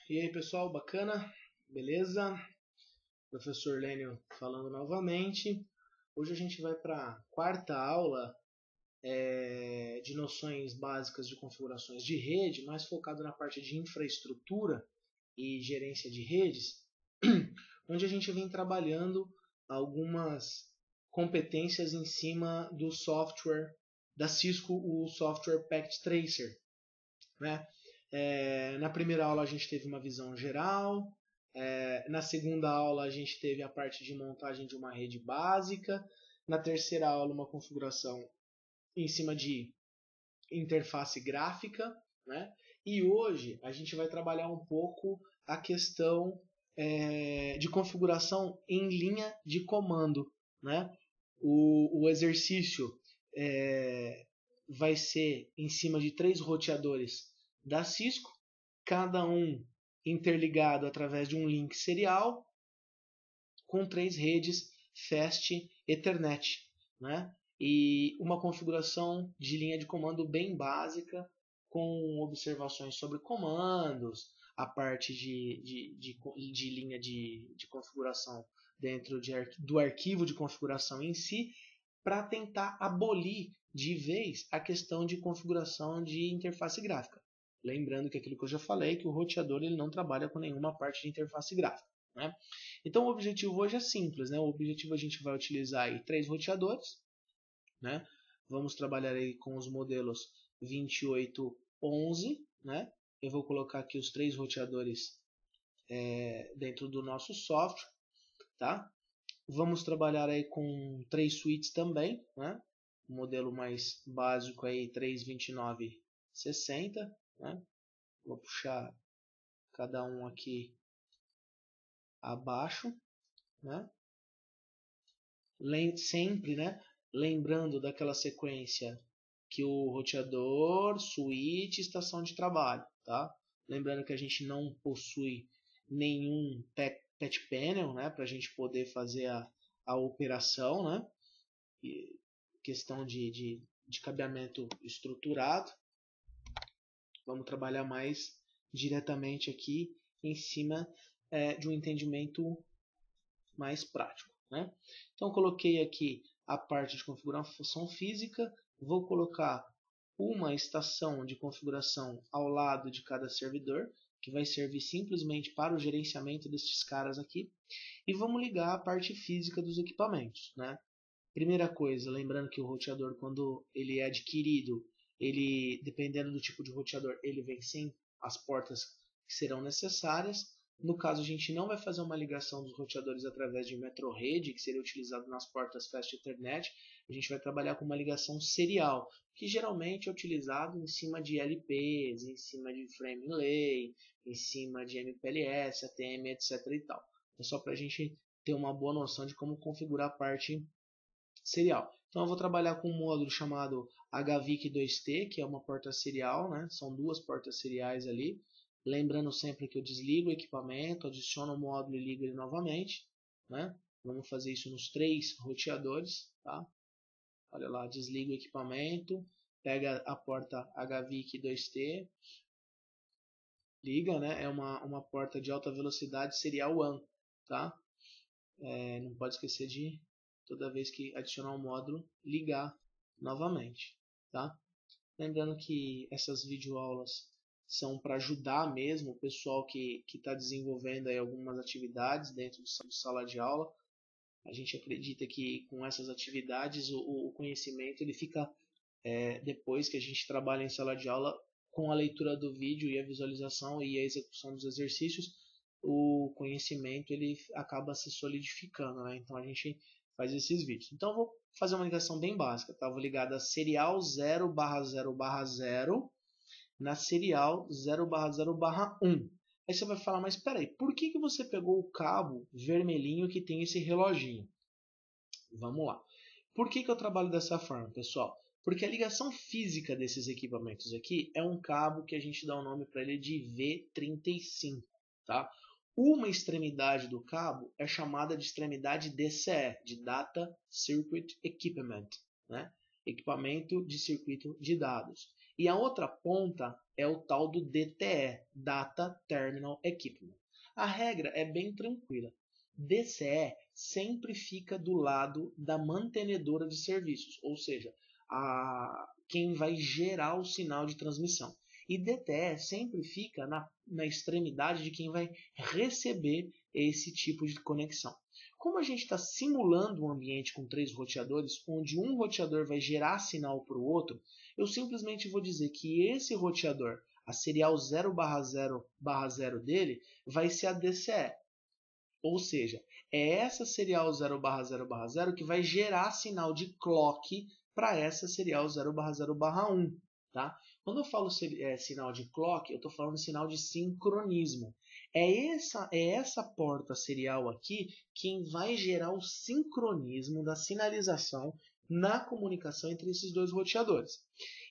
E aí pessoal, bacana? Beleza? Professor Lênio falando novamente. Hoje a gente vai para a quarta aula de noções básicas de configurações de rede, mais focado na parte de infraestrutura e gerência de redes, onde a gente vem trabalhando algumas competências em cima do software da Cisco, o software Packet Tracer, né? Na primeira aula a gente teve uma visão geral, na segunda aula a gente teve a parte de montagem de uma rede básica, na terceira aula uma configuração em cima de interface gráfica, né? E hoje a gente vai trabalhar um pouco a questão de configuração em linha de comando, né? O exercício vai ser em cima de 3 roteadores da Cisco, cada um interligado através de um link serial com 3 redes Fast Ethernet, né? E uma configuração de linha de comando bem básica, com observações sobre comandos, a parte de linha de configuração dentro do arquivo de configuração em si, para tentar abolir de vez a questão de configuração de interface gráfica. Lembrando que aquilo que eu já falei, que o roteador ele não trabalha com nenhuma parte de interface gráfica, né? Então o objetivo hoje é simples, né? O objetivo a gente vai utilizar aí 3 roteadores, né? Vamos trabalhar aí com os modelos 2811, né? Eu vou colocar aqui os 3 roteadores dentro do nosso software, tá? Vamos trabalhar aí com 3 suítes também, né? O modelo mais básico aí 32960, né? Vou puxar cada um aqui abaixo, né? Sempre, né? Lembrando daquela sequência que o roteador, suíte, estação de trabalho, tá? Lembrando que a gente não possui nenhum patch panel, né? Para a gente poder fazer a operação, né? E questão de cabeamento estruturado. Vamos trabalhar mais diretamente aqui em cima de um entendimento mais prático, né? Então coloquei aqui a parte de configuração física, vou colocar uma estação de configuração ao lado de cada servidor, que vai servir simplesmente para o gerenciamento desses caras aqui, e vamos ligar a parte física dos equipamentos, né? Primeira coisa, lembrando que o roteador, quando ele é adquirido, ele, dependendo do tipo de roteador, ele vem sem as portas que serão necessárias. No caso, a gente não vai fazer uma ligação dos roteadores através de MetroRede, que seria utilizado nas portas Fast Ethernet. A gente vai trabalhar com uma ligação serial, que geralmente é utilizado em cima de LPs, em cima de Frame Relay, em cima de MPLS, ATM, etc. e tal. É só para a gente ter uma boa noção de como configurar a parte serial. Então eu vou trabalhar com um módulo chamado HVIC2T, que é uma porta serial, né? São 2 portas seriais ali. Lembrando sempre que eu desligo o equipamento, adiciono o módulo e ligo ele novamente, né? Vamos fazer isso nos 3 roteadores, tá? Olha lá, desliga o equipamento, pega a porta HVIC2T, liga, né? É uma porta de alta velocidade serial 1, tá? Não pode esquecer de, toda vez que adicionar um módulo, ligar novamente, tá? Lembrando que essas videoaulas são para ajudar mesmo o pessoal que está desenvolvendo aí algumas atividades dentro do sala de aula. A gente acredita que com essas atividades o conhecimento ele fica, depois que a gente trabalha em sala de aula, com a leitura do vídeo e a visualização e a execução dos exercícios, o conhecimento ele acaba se solidificando, né? Então a gente faz esses vídeos. Então eu vou fazer uma ligação bem básica, tá? Vou ligar da serial 0/0/0 na serial 0/0/1. Aí você vai falar, mas peraí, por que você pegou o cabo vermelhinho que tem esse reloginho? Vamos lá. Por que eu trabalho dessa forma, pessoal? Porque a ligação física desses equipamentos aqui é um cabo que a gente dá o nome para ele de V35, tá? Uma extremidade do cabo é chamada de extremidade DCE, de Data Circuit Equipment, né? Equipamento de circuito de dados. E a outra ponta é o tal do DTE, Data Terminal Equipment. A regra é bem tranquila. DCE sempre fica do lado da mantenedora de serviços, ou seja, quem vai gerar o sinal de transmissão. E DTE sempre fica na extremidade de quem vai receber esse tipo de conexão. Como a gente está simulando um ambiente com 3 roteadores, onde um roteador vai gerar sinal para o outro, eu simplesmente vou dizer que esse roteador, a serial 0/0/0 dele, vai ser a DCE. Ou seja, é essa serial 0/0/0 que vai gerar sinal de clock para essa serial 0/0/1. Tá? Quando eu falo sinal de clock, eu estou falando sinal de sincronismo. É essa porta serial aqui quem vai gerar o sincronismo da sinalização na comunicação entre esses dois roteadores.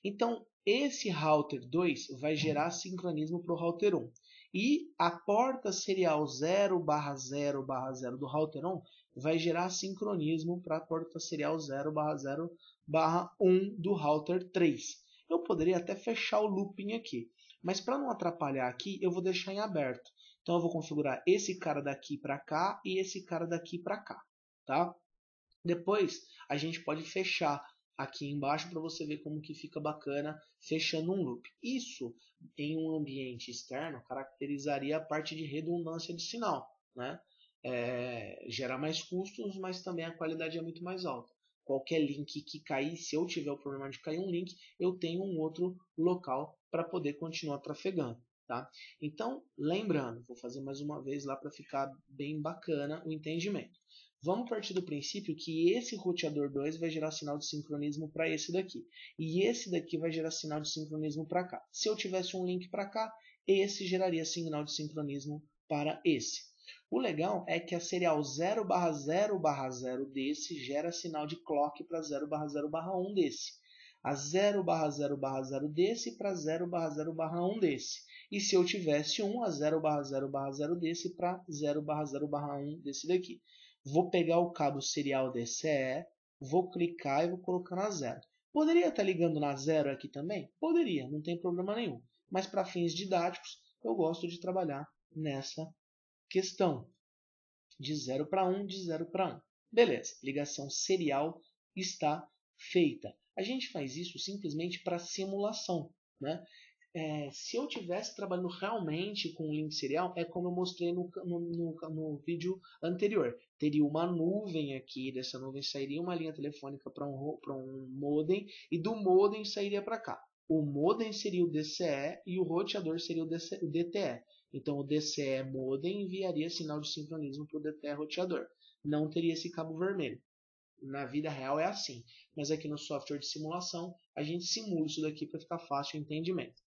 Então, esse router 2 vai gerar sincronismo para o router 1. E a porta serial 0/0/0 do router 1 vai gerar sincronismo para a porta serial 0/0/1 do router 3. Eu poderia até fechar o looping aqui, mas para não atrapalhar aqui, eu vou deixar em aberto. Então eu vou configurar esse cara daqui para cá e esse cara daqui para cá, tá? Depois a gente pode fechar aqui embaixo para você ver como que fica bacana fechando um loop. Isso em um ambiente externo caracterizaria a parte de redundância de sinal, né? Gera mais custos, mas também a qualidade é muito mais alta. Qualquer link que cair, se eu tiver o problema de cair um link, eu tenho um outro local para poder continuar trafegando. Tá? Então, lembrando, vou fazer mais uma vez lá para ficar bem bacana o entendimento. Vamos partir do princípio que esse roteador 2 vai gerar sinal de sincronismo para esse daqui. E esse daqui vai gerar sinal de sincronismo para cá. Se eu tivesse um link para cá, esse geraria sinal de sincronismo para esse. O legal é que a serial 0/0/0 desse gera sinal de clock para 0/0/1 desse. A 0/0/0 desse para 0/0/1 desse. E se eu tivesse um, a 0/0/0 desse para 0/0/1 desse daqui. Vou pegar o cabo serial DCE, vou clicar e vou colocar na 0. Poderia estar ligando na 0 aqui também? Poderia, não tem problema nenhum. Mas para fins didáticos, eu gosto de trabalhar nessa questão. De 0 para 1, de 0 para 1. Beleza, ligação serial está feita. A gente faz isso simplesmente para simulação, né? Se eu estivesse trabalhando realmente com um link serial, é como eu mostrei no vídeo anterior. Teria uma nuvem aqui, dessa nuvem sairia uma linha telefônica para um modem, e do modem sairia para cá. O modem seria o DCE e o roteador seria o DTE. Então o DCE modem enviaria sinal de sincronismo para o DTE roteador. Não teria esse cabo vermelho. Na vida real é assim, mas aqui no software de simulação a gente simula isso daqui para ficar fácil o entendimento.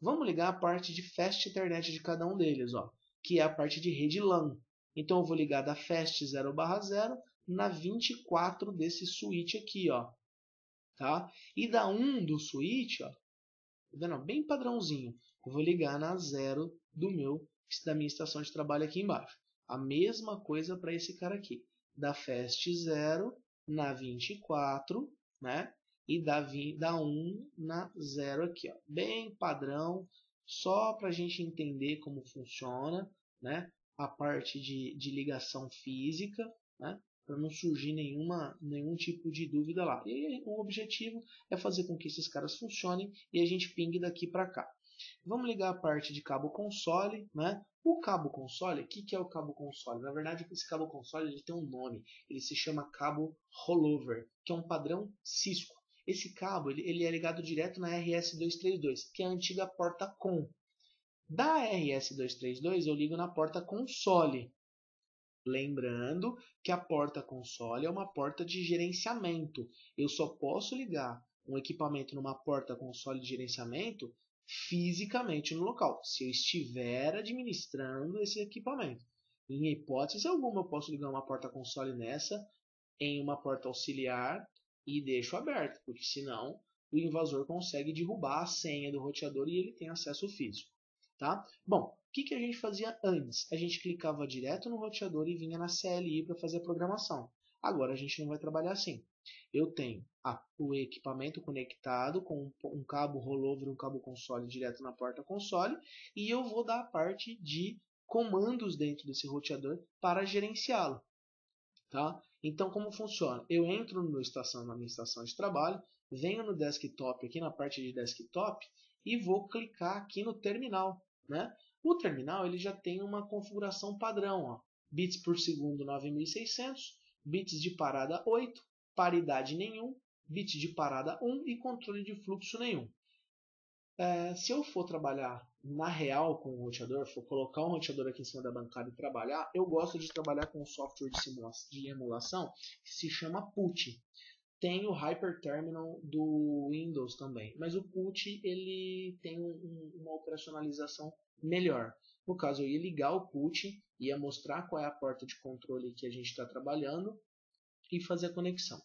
Vamos ligar a parte de Fast Ethernet de cada um deles, ó, que é a parte de rede LAN. Então eu vou ligar da Fast 0/0 na 24 desse switch aqui, ó, tá? E da 1 do switch, ó, tá vendo? Bem padrãozinho. Eu vou ligar na 0 da minha estação de trabalho aqui embaixo. A mesma coisa para esse cara aqui. Da Fast 0 na 24, né? E da 1 na 0 aqui, ó. Bem padrão, só para a gente entender como funciona, né? A parte de ligação física, né? Para não surgir nenhum tipo de dúvida lá. E o objetivo é fazer com que esses caras funcionem e a gente pingue daqui para cá. Vamos ligar a parte de cabo console, né? O cabo console, o que é o cabo console? Na verdade, esse cabo console ele tem um nome, ele se chama cabo rollover, que é um padrão Cisco. Esse cabo ele é ligado direto na RS-232, que é a antiga porta COM. Da RS-232 eu ligo na porta console. Lembrando que a porta console é uma porta de gerenciamento. Eu só posso ligar um equipamento numa porta console de gerenciamento fisicamente no local, se eu estiver administrando esse equipamento. Em hipótese alguma eu posso ligar uma porta console nessa em uma porta auxiliar e deixo aberto, porque senão o invasor consegue derrubar a senha do roteador e ele tem acesso físico. Tá? Bom, o que a gente fazia antes? A gente clicava direto no roteador e vinha na CLI para fazer a programação. Agora a gente não vai trabalhar assim. Eu tenho o equipamento conectado com um cabo rollover, um cabo console direto na porta console, e eu vou dar a parte de comandos dentro desse roteador para gerenciá-lo. Tá? Então, como funciona? Eu entro na minha estação de trabalho, venho no desktop, aqui na parte de desktop, e vou clicar aqui no terminal. Né? O terminal ele já tem uma configuração padrão. Ó. Bits por segundo 9600, bits de parada 8, paridade nenhum, bit de parada 1 e controle de fluxo nenhum. Se eu for trabalhar na real com o roteador, for colocar um roteador aqui em cima da bancada e trabalhar, eu gosto de trabalhar com um software de emulação que se chama PuTTY. Tem o Hyper Terminal do Windows também, mas o PuTTY ele tem uma operacionalização melhor. No caso, eu ia ligar o PuTTY, ia mostrar qual é a porta de controle que a gente está trabalhando e fazer a conexão.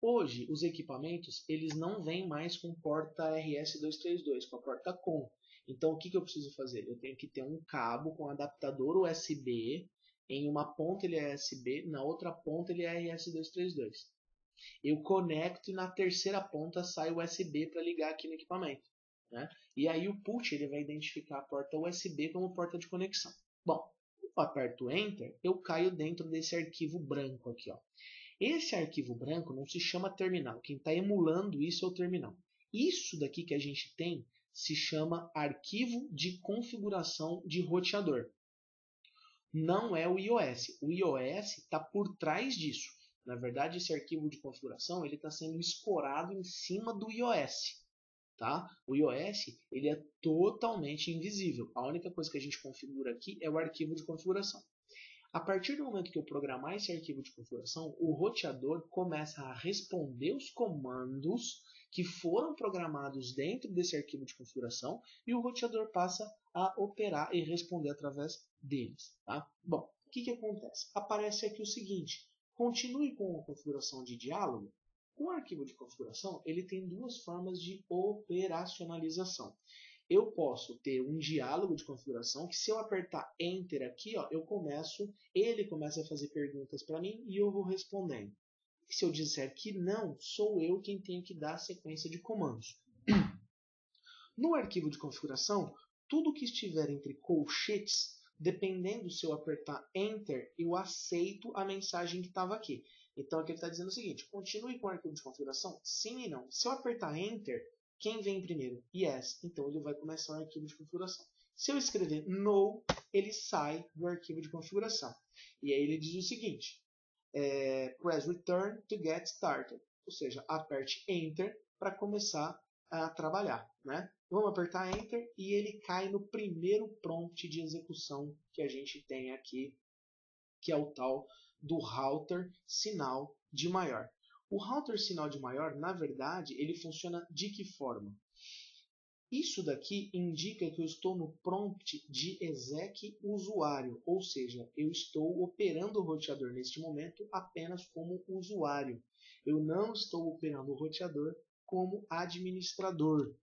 Hoje, os equipamentos eles não vêm mais com porta RS-232, com a porta COM. Então, o que eu preciso fazer? Eu tenho que ter um cabo com adaptador USB. Em uma ponta ele é USB, na outra ponta ele é RS-232. Eu conecto e na terceira ponta sai o USB para ligar aqui no equipamento. Né? E aí o PuTTY ele vai identificar a porta USB como porta de conexão. Bom, eu aperto Enter, eu caio dentro desse arquivo branco aqui. Ó. Esse arquivo branco não se chama terminal. Quem está emulando isso é o terminal. Isso daqui que a gente tem se chama arquivo de configuração de roteador. Não é o iOS. O iOS está por trás disso. Na verdade, esse arquivo de configuração está sendo escorado em cima do iOS. Tá? O iOS ele é totalmente invisível. A única coisa que a gente configura aqui é o arquivo de configuração. A partir do momento que eu programar esse arquivo de configuração, o roteador começa a responder os comandos que foram programados dentro desse arquivo de configuração e o roteador passa a operar e responder através deles. Tá? Bom, o que acontece? Aparece aqui o seguinte, continue com a configuração de diálogo. O arquivo de configuração ele tem duas formas de operacionalização. Eu posso ter um diálogo de configuração que se eu apertar Enter aqui, ó, ele começa a fazer perguntas para mim e eu vou respondendo. E se eu disser que não, sou eu quem tenho que dar a sequência de comandos. No arquivo de configuração, tudo que estiver entre colchetes, dependendo se eu apertar Enter, eu aceito a mensagem que estava aqui. Então aqui ele está dizendo o seguinte, continue com o arquivo de configuração? Sim e não. Se eu apertar Enter, quem vem primeiro? Yes. Então ele vai começar o arquivo de configuração. Se eu escrever No, ele sai do arquivo de configuração. E aí ele diz o seguinte, press Return to get started. Ou seja, aperte Enter para começar a trabalhar. Né? Vamos apertar Enter e ele cai no primeiro prompt de execução que a gente tem aqui, que é o tal do router sinal de maior. O router sinal de maior, na verdade, ele funciona de que forma? Isso daqui indica que eu estou no prompt de exec usuário, ou seja, eu estou operando o roteador neste momento apenas como usuário. Eu não estou operando o roteador como administrador.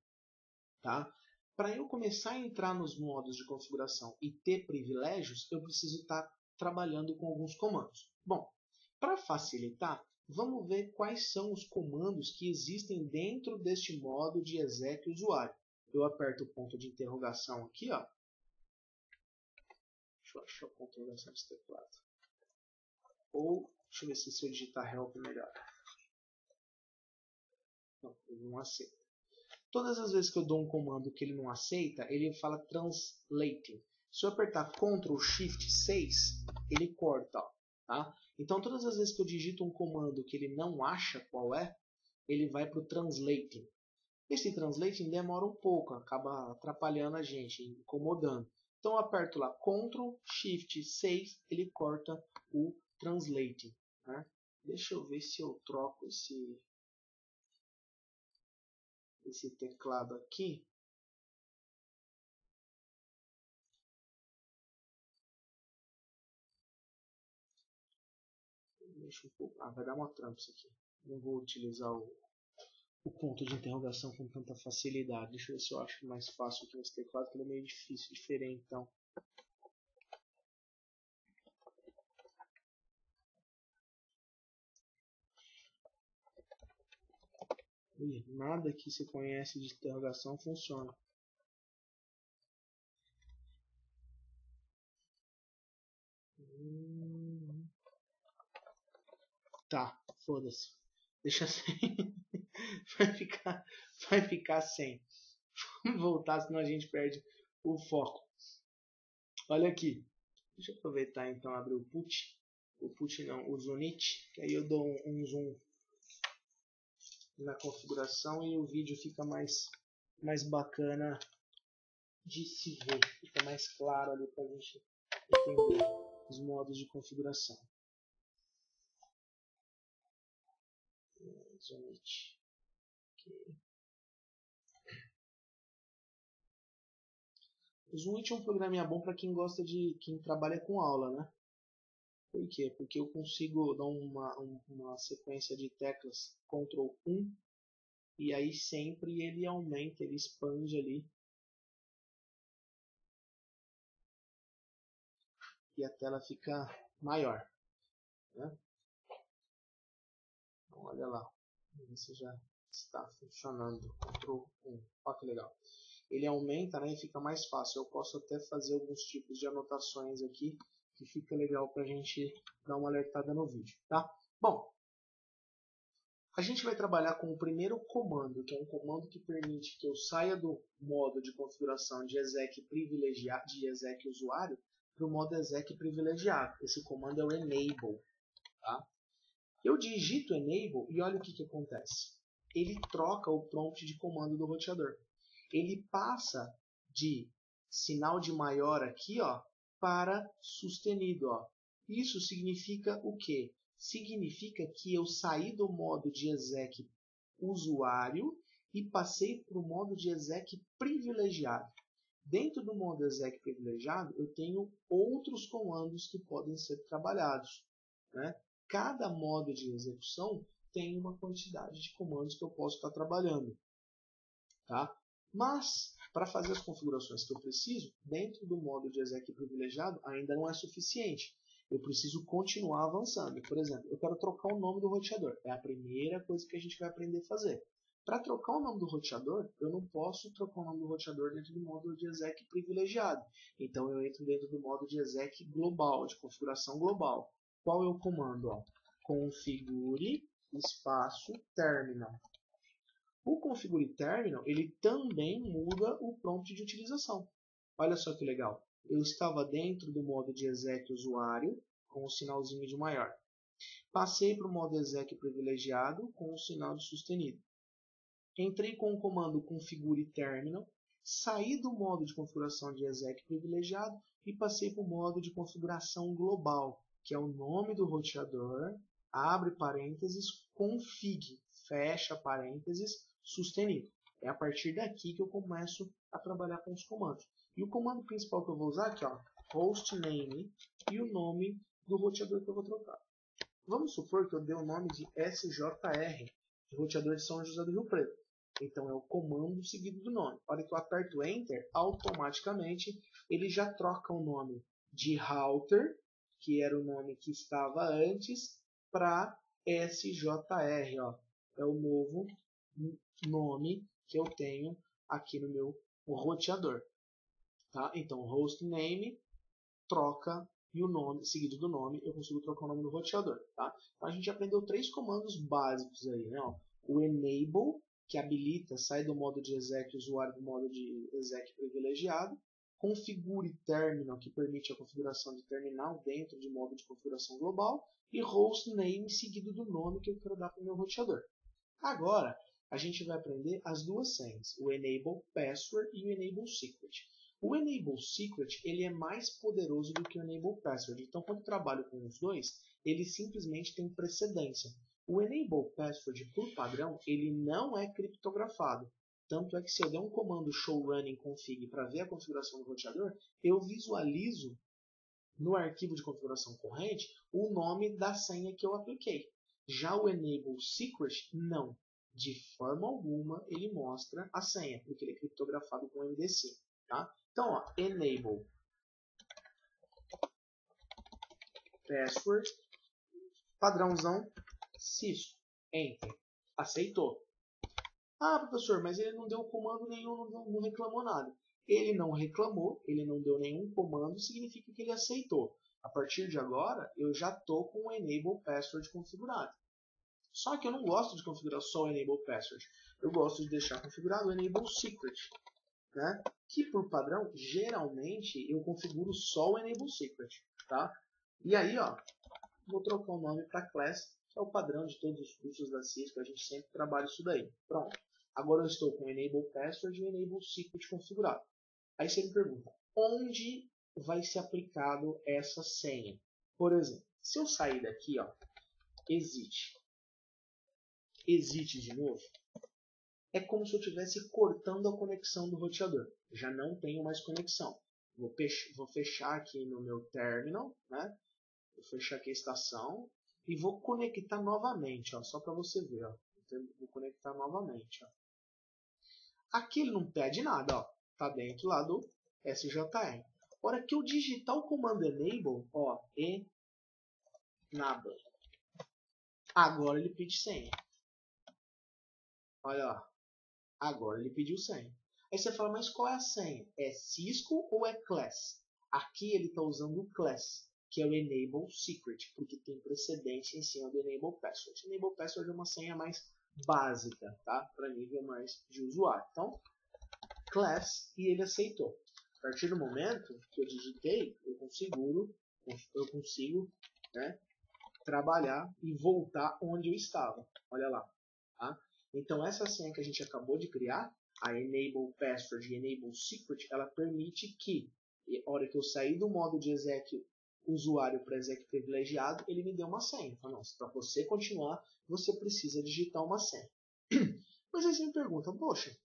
Tá? Para eu começar a entrar nos modos de configuração e ter privilégios, eu preciso estar trabalhando com alguns comandos. Bom, para facilitar, vamos ver quais são os comandos que existem dentro deste modo de exec usuário. Eu aperto o ponto de interrogação aqui, ó. Deixa eu achar o ponto de interrogação desse teclado. Ou, deixa eu ver se eu digitar help melhor. Não, ele não aceita. Todas as vezes que eu dou um comando que ele não aceita, ele fala translating. Se eu apertar Ctrl Shift 6, ele corta. Ó, tá? Então, todas as vezes que eu digito um comando que ele não acha qual é, ele vai para o translating. Esse translating demora um pouco, acaba atrapalhando a gente, incomodando. Então, eu aperto lá Ctrl Shift 6, ele corta o translating. Né? Deixa eu ver se eu troco esse teclado aqui. Deixa um pouco. Vai dar uma trampa isso aqui. Não vou utilizar o ponto de interrogação com tanta facilidade. Deixa eu ver se eu acho mais fácil aqui nesse teclado, que ele é meio difícil, diferente. Então. Nada que se conhece de interrogação funciona. Tá, foda-se. Deixa sem. Vai ficar sem. Vamos voltar, senão a gente perde o foco. Olha aqui. Deixa eu aproveitar então abrir o put. O put não, o Zunit. Que aí eu dou um zoom na configuração e o vídeo fica mais bacana de se ver. Fica mais claro ali pra gente entender os modos de configuração. Zunit. Okay. O Zunit é um programinha bom para quem gosta de quem trabalha com aula, né? Por quê? Porque eu consigo dar uma sequência de teclas Ctrl 1 e aí sempre ele aumenta, ele expande ali e a tela fica maior, né? Então, olha lá, isso já está funcionando. Ctrl 1, olha que legal. Ele aumenta, né, e fica mais fácil. Eu posso até fazer alguns tipos de anotações aqui que fica legal para a gente dar uma alertada no vídeo, tá? Bom, a gente vai trabalhar com o primeiro comando, que é um comando que permite que eu saia do modo de configuração de exec privilegiado, de exec usuário, para o modo exec privilegiado. Esse comando é o enable, tá? Eu digito enable e olha o que acontece. Ele troca o prompt de comando do roteador. Ele passa de sinal de maior aqui, ó, para sustenido, ó. Isso significa o quê? Significa que eu saí do modo de exec usuário e passei para o modo de exec privilegiado. Dentro do modo exec privilegiado, eu tenho outros comandos que podem ser trabalhados, né? Cada modo de execução tem uma quantidade de comandos que eu posso estar trabalhando, tá? Mas, para fazer as configurações que eu preciso, dentro do modo de exec privilegiado, ainda não é suficiente. Eu preciso continuar avançando. Por exemplo, eu quero trocar o nome do roteador. É a primeira coisa que a gente vai aprender a fazer. Para trocar o nome do roteador, eu não posso trocar o nome do roteador dentro do modo de exec privilegiado. Então eu entro dentro do modo de exec global, de configuração global. Qual é o comando? Ó? Configure espaço terminal. O configure terminal, ele também muda o prompt de utilização. Olha só que legal. Eu estava dentro do modo de exec usuário com o sinalzinho de maior. Passei para o modo exec privilegiado com o sinal de sustenido. Entrei com o comando configure terminal, saí do modo de configuração de exec privilegiado e passei para o modo de configuração global, que é o nome do roteador, abre parênteses, config, fecha parênteses, sustenido. É a partir daqui que eu começo a trabalhar com os comandos. E o comando principal que eu vou usar aqui, ó, hostname e o nome do roteador que eu vou trocar. Vamos supor que eu dei o nome de SJR, de roteador de São José do Rio Preto. Então é o comando seguido do nome. A hora que eu aperto Enter, automaticamente ele já troca o nome de router, que era o nome que estava antes, para SJR. Ó. É o novo nome que eu tenho aqui no meu roteador. Tá? Então, hostname troca e o nome, seguido do nome, eu consigo trocar o nome do roteador. Tá? Então, a gente aprendeu 3 comandos básicos aí. Né? Ó, o enable, que habilita, sai do modo de exec usuário do modo de exec privilegiado. Configure terminal, que permite a configuração de terminal dentro de modo de configuração global. E hostname, seguido do nome que eu quero dar para o meu roteador. Agora, a gente vai aprender as duas senhas, o enable password e o enable secret. O enable secret ele é mais poderoso do que o enable password. Então, quando eu trabalho com os dois, ele simplesmente tem precedência. O enable password, por padrão, ele não é criptografado. Tanto é que se eu der um comando show running config para ver a configuração do roteador, eu visualizo no arquivo de configuração corrente o nome da senha que eu apliquei. Já o enable secret, não. De forma alguma ele mostra a senha, porque ele é criptografado com MD5. Tá? Então, ó, enable password, padrãozão, CISO, enter, aceitou. Ah, professor, mas ele não deu comando nenhum, não reclamou nada. Ele não reclamou, ele não deu nenhum comando, significa que ele aceitou. A partir de agora, eu já estou com o Enable Password configurado. Só que eu não gosto de configurar só o Enable Password. Eu gosto de deixar configurado o Enable Secret, né? Que por padrão, geralmente, eu configuro só o Enable Secret. Tá? E aí, ó, vou trocar o nome para Class, que é o padrão de todos os cursos da Cisco, a gente sempre trabalha isso daí. Pronto. Agora eu estou com o Enable Password e o Enable Secret configurado. Aí você me pergunta, onde vai ser aplicado essa senha? Por exemplo, se eu sair daqui, ó, exit de novo, é como se eu estivesse cortando a conexão do roteador. Já não tenho mais conexão. Vou fechar aqui no meu terminal, né? Vou fechar aqui a estação e vou conectar novamente, ó, só para você ver. Ó. Vou conectar novamente. Ó. Aqui ele não pede nada, ó. Tá dentro lá do SJN. A hora que eu digitar o comando enable, ó, enable. Agora ele pede senha. Olha lá. Agora ele pediu senha. Aí você fala, mas qual é a senha? É Cisco ou é Class? Aqui ele está usando o Class, que é o Enable Secret, porque tem precedente em cima do Enable Password. Enable Password é uma senha mais básica, tá? Para nível mais de usuário. Então, Class, e ele aceitou. A partir do momento que eu digitei, eu consigo, né, trabalhar e voltar onde eu estava. Olha lá. Tá? Então, essa senha que a gente acabou de criar, a Enable Password e Enable Secret, ela permite que, na hora que eu sair do modo de exec usuário para exec privilegiado, ele me dê uma senha. Então, para você continuar, você precisa digitar uma senha. Mas aí você me pergunta, poxa,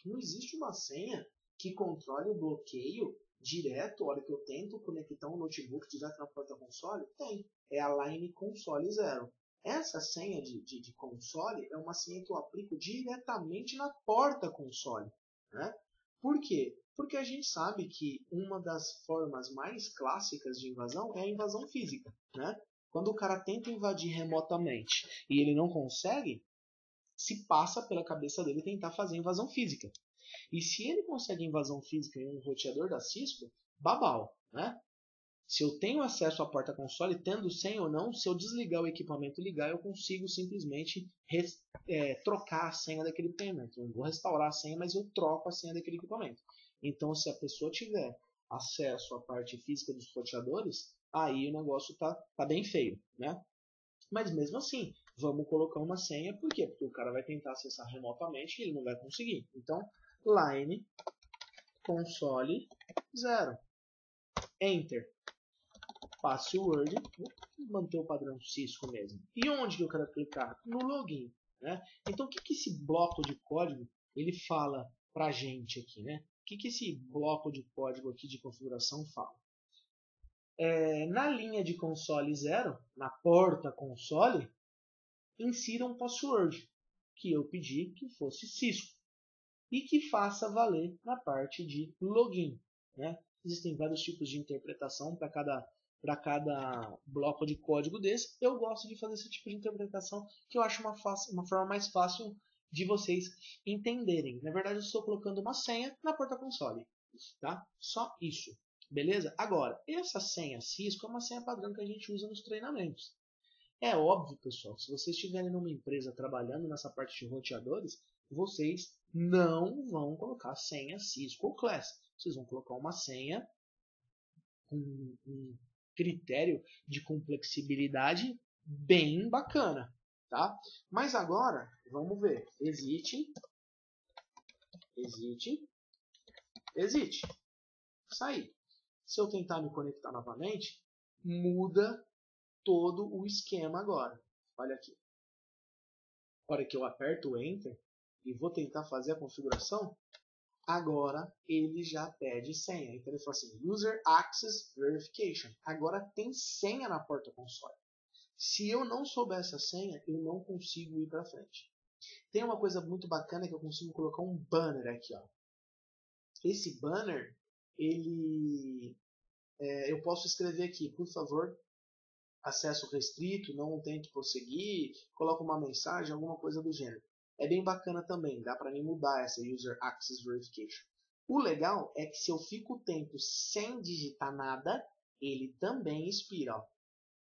não existe uma senha que controle o bloqueio direto, a hora que eu tento conectar um notebook direto na porta console? Tem. É a line console 0. Essa senha de console é uma senha que eu aplico diretamente na porta console. Né? Por quê? Porque a gente sabe que uma das formas mais clássicas de invasão é a invasão física. Né? Quando o cara tenta invadir remotamente e ele não consegue, se passa pela cabeça dele tentar fazer invasão física. E se ele consegue invasão física em um roteador da Cisco, babau, né? Se eu tenho acesso à porta console, tendo senha ou não, se eu desligar o equipamento e ligar, eu consigo simplesmente trocar a senha daquele equipamento. Eu não vou restaurar a senha, mas eu troco a senha daquele equipamento. Então, se a pessoa tiver acesso à parte física dos roteadores, aí o negócio tá bem feio, né? Mas mesmo assim, vamos colocar uma senha, por quê? Porque o cara vai tentar acessar remotamente e ele não vai conseguir. Então, line console 0. Enter. Password. Vou manter o padrão Cisco mesmo. E onde que eu quero clicar? No login. Né? Então, o que esse bloco de código ele fala pra gente aqui? Né? O que esse bloco de código aqui de configuração fala? Na linha de console 0, na porta console, insira um password que eu pedi que fosse Cisco e que faça valer na parte de login. Né? Existem vários tipos de interpretação para cada bloco de código desse. Eu gosto de fazer esse tipo de interpretação que eu acho uma forma mais fácil de vocês entenderem. Na verdade, eu estou colocando uma senha na porta console. Tá? Só isso. Beleza? Agora, essa senha Cisco é uma senha padrão que a gente usa nos treinamentos. É óbvio, pessoal, se vocês estiverem numa empresa trabalhando nessa parte de roteadores, vocês não vão colocar senha Cisco ou Class. Vocês vão colocar uma senha com um critério de complexibilidade bem bacana. Tá? Mas agora, vamos ver. Exit. Sair. Se eu tentar me conectar novamente, muda todo o esquema agora. Olha aqui. Na hora que eu aperto o Enter e vou tentar fazer a configuração, agora ele já pede senha. Então ele fala assim, User Access Verification. Agora tem senha na porta console. Se eu não souber essa senha, eu não consigo ir para frente. Tem uma coisa muito bacana que eu consigo colocar um banner aqui. Ó. Esse banner, eu posso escrever aqui, por favor, acesso restrito, não tente prosseguir, coloca uma mensagem, alguma coisa do gênero. É bem bacana também, dá para mim mudar essa User Access Verification. O legal é que se eu fico o tempo sem digitar nada, ele também expira. Ó.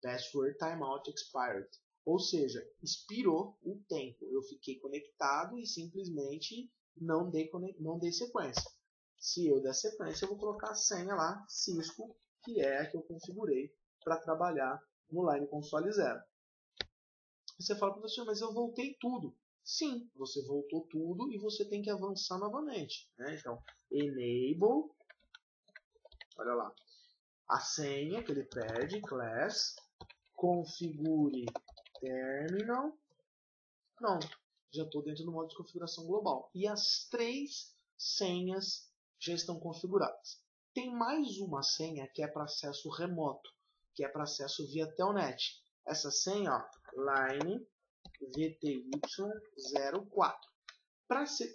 Password Timeout Expired. Ou seja, expirou o tempo. Eu fiquei conectado e simplesmente não dei sequência. Se eu der sequência, eu vou colocar a senha lá, Cisco, que é a que eu configurei para trabalhar no Line Console 0. Você fala, professor, mas eu voltei tudo. Sim, você voltou tudo e você tem que avançar novamente. Né? Então, enable, olha lá, a senha que ele pede, class, configure terminal, pronto, já estou dentro do modo de configuração global. E as 3 senhas já estão configuradas. Tem mais uma senha que é para acesso remoto, que é para acesso via telnet. Essa senha, ó, line VTY04.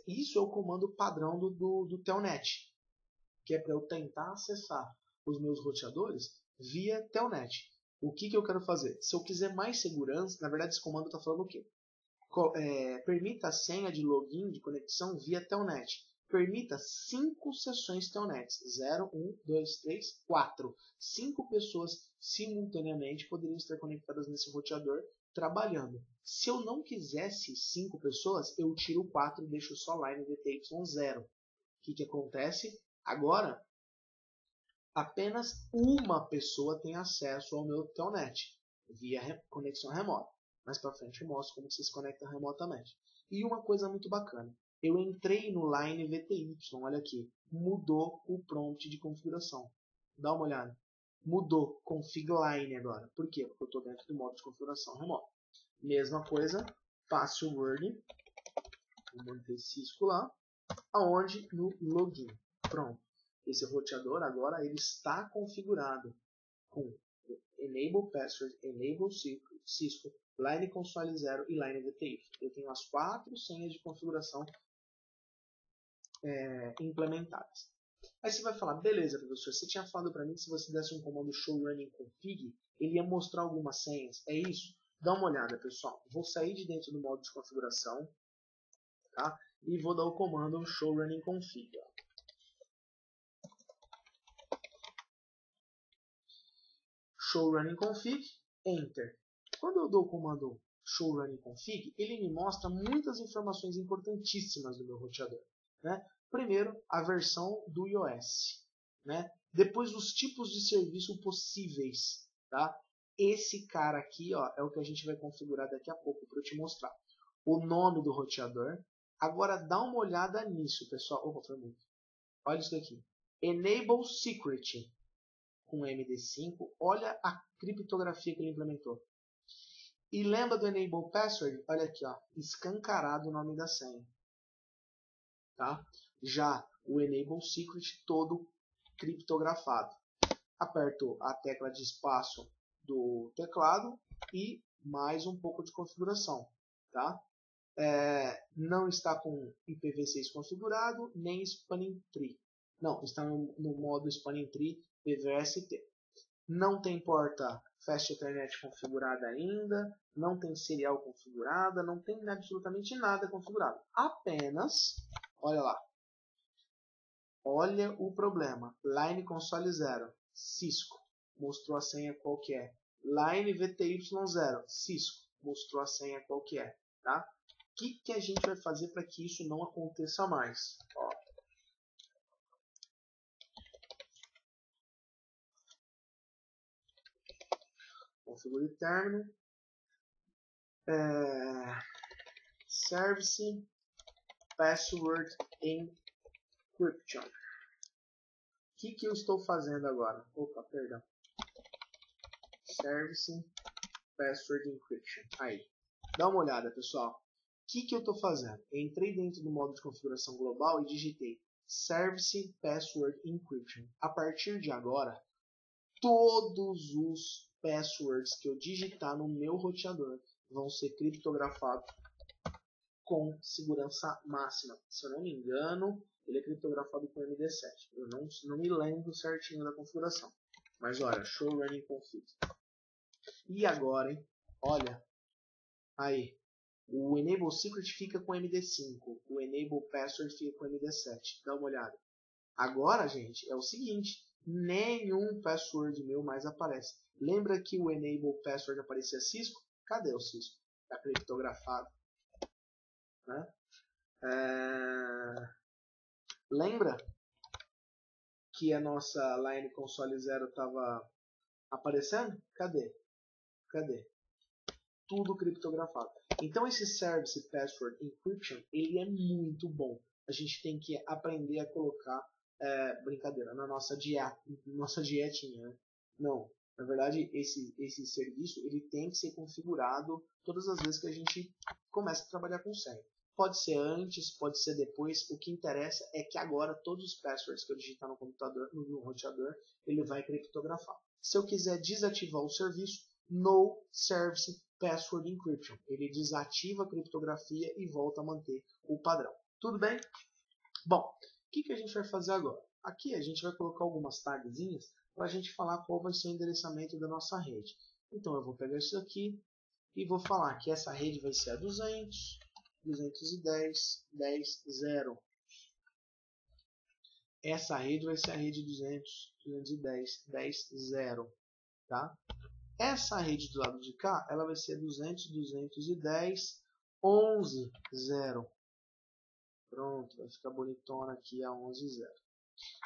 Isso é o comando padrão do telnet, que é para eu tentar acessar os meus roteadores via telnet. O que eu quero fazer? Se eu quiser mais segurança, na verdade esse comando está falando o quê? Permita a senha de login de conexão via telnet. Permita 5 sessões telnets. 0, 1, 2, 3, 4. 5 pessoas simultaneamente poderiam estar conectadas nesse roteador trabalhando. Se eu não quisesse 5 pessoas, eu tiro 4 e deixo só line VTY0. O que acontece? Agora, apenas uma pessoa tem acesso ao meu telnet via conexão remota. Mais para frente eu mostro como você se conecta remotamente. E uma coisa muito bacana. Eu entrei no Line VTY, olha aqui. Mudou o prompt de configuração. Dá uma olhada. Mudou. Config Line agora. Por quê? Porque eu estou dentro do modo de configuração remota. Mesma coisa. Password. Vou manter Cisco lá. Aonde? No login. Pronto. Esse roteador agora ele está configurado com Enable Password, Enable Cisco, Line Console 0 e Line VTY. Eu tenho as 4 senhas de configuração implementadas. Aí você vai falar, beleza, professor, você tinha falado para mim que se você desse um comando show running config, ele ia mostrar algumas senhas. É isso? Dá uma olhada, pessoal. Vou sair de dentro do modo de configuração, tá? E vou dar o comando show running config. Ó. Show running config, enter. Quando eu dou o comando show running config, ele me mostra muitas informações importantíssimas do meu roteador. Né? Primeiro, a versão do iOS. Né? Depois, os tipos de serviço possíveis. Tá? Esse cara aqui ó, é o que a gente vai configurar daqui a pouco para eu te mostrar. O nome do roteador. Agora, dá uma olhada nisso, pessoal. Opa, foi muito. Olha isso daqui. Enable Secret. Com MD5, olha a criptografia que ele implementou. E lembra do Enable Password? Olha aqui, ó, escancarado o nome da senha. Tá? Já o Enable Secret todo criptografado. Aperto a tecla de espaço do teclado e mais um pouco de configuração. Tá? Não está com IPv6 configurado, nem Spanning Tree. Não, está no modo Spanning Tree PVST. Não tem porta Fast Ethernet configurada ainda, não tem serial configurada, não tem absolutamente nada configurado. Apenas, olha lá, olha o problema. Line Console 0, Cisco, mostrou a senha qual que é. Line VTY0, Cisco, mostrou a senha qual que é. Tá? O que a gente vai fazer para que isso não aconteça mais? Ó. Configure terminal, service, password encryption. O que eu estou fazendo agora? Opa, perdão. Service, password encryption. Aí, dá uma olhada, pessoal. O que eu estou fazendo? Eu entrei dentro do modo de configuração global e digitei service, password encryption. A partir de agora, todos os passwords que eu digitar no meu roteador vão ser criptografados com segurança máxima. Se eu não me engano, ele é criptografado com MD7. Eu não me lembro certinho da configuração. Mas olha, show running config. E agora, hein? Olha, aí, O Enable Secret fica com MD5, o Enable Password fica com MD7. Dá uma olhada. Agora, gente, é o seguinte, nenhum password meu mais aparece. Lembra que o Enable Password aparecia Cisco? Cadê o Cisco? Está criptografado. Né? Lembra que a nossa line console 0 estava aparecendo? Cadê? Tudo criptografado. Então esse Service Password Encryption ele é muito bom. A gente tem que aprender a colocar brincadeira na nossa dietinha. Né? Não, na verdade esse serviço ele tem que ser configurado todas as vezes que a gente começa a trabalhar com senha. Pode ser antes, pode ser depois. O que interessa é que agora todos os passwords que eu digitar no computador, no roteador, ele vai criptografar. Se eu quiser desativar o serviço, No Service Password Encryption. Ele desativa a criptografia e volta a manter o padrão. Tudo bem? Bom, o que a gente vai fazer agora? Aqui a gente vai colocar algumas tagzinhas para a gente falar qual vai ser o endereçamento da nossa rede. Então eu vou pegar isso aqui e vou falar que essa rede vai ser a 200, 210, 10, 0. Essa rede vai ser a rede 200, 210, 10, 0. Tá? Essa rede do lado de cá, ela vai ser 200, 210, 11, 0. Pronto, vai ficar bonitona aqui a 11, 0.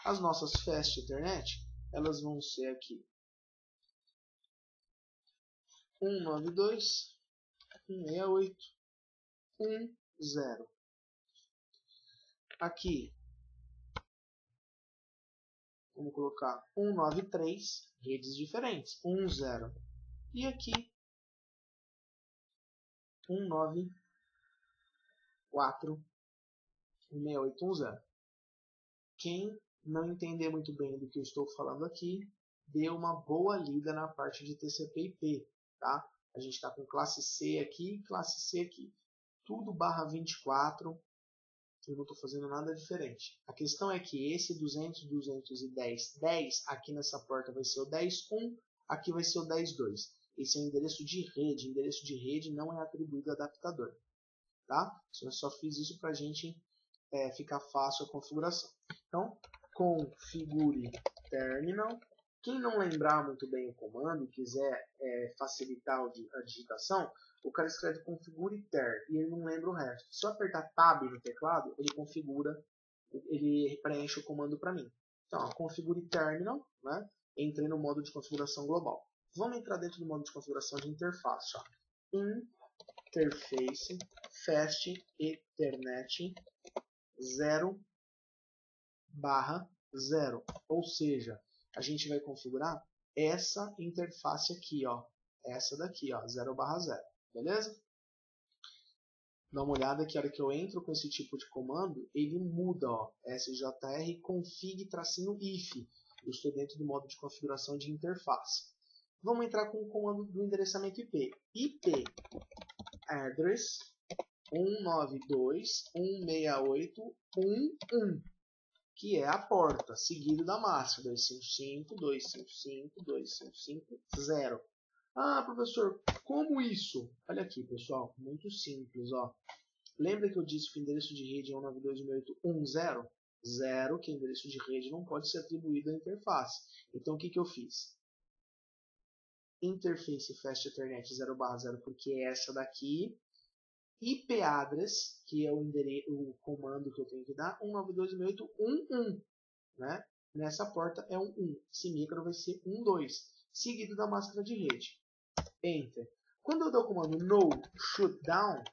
As nossas Fast Ethernet, elas vão ser aqui 192, 168, 10. Aqui, vamos colocar 193, redes diferentes, 10. E aqui, 194, 16810. Quem não entender muito bem do que eu estou falando aqui, dê uma boa lida na parte de TCP/IP, tá? A gente está com classe C aqui, classe C aqui. Tudo barra 24, eu não estou fazendo nada diferente. A questão é que esse 200, 210, 10, aqui nessa porta vai ser o 10.1, aqui vai ser o 10.2. Esse é o endereço de rede. Endereço de rede não é atribuído a adaptador. Tá? Eu só fiz isso para a gente ficar fácil a configuração. Então, configure terminal. Quem não lembrar muito bem o comando e quiser facilitar a digitação, o cara escreve configure ter e ele não lembra o resto. Se eu apertar tab no teclado, ele configura, ele preenche o comando para mim. Então, ó, configure terminal, né? Entrei no modo de configuração global. Vamos entrar dentro do modo de configuração de interface. Ó. Interface Fast Ethernet 0/0. Ou seja, a gente vai configurar essa interface aqui, ó. Essa daqui, ó, 0/0. Beleza? Dá uma olhada que a hora que eu entro com esse tipo de comando, ele muda, ó. SJR config-if. Eu estou dentro do modo de configuração de interface. Vamos entrar com o comando do endereçamento IP. IP address 192.168.1.1, que é a porta, seguido da máscara 255.255.255.0. Ah, professor, como isso? Olha aqui, pessoal, muito simples, ó. Lembra que eu disse que o endereço de rede é 192.168.1.0? 0, que é endereço de rede, não pode ser atribuído à interface. Então, o que eu fiz? Interface Fast Ethernet 0/0, porque é essa daqui. IP address, que é o comando que eu tenho que dar, 192.168.1.1. Né? Nessa porta é 1.1. Esse micro vai ser 1.2, seguido da máscara de rede. Enter. Quando eu dou o comando no shutdown,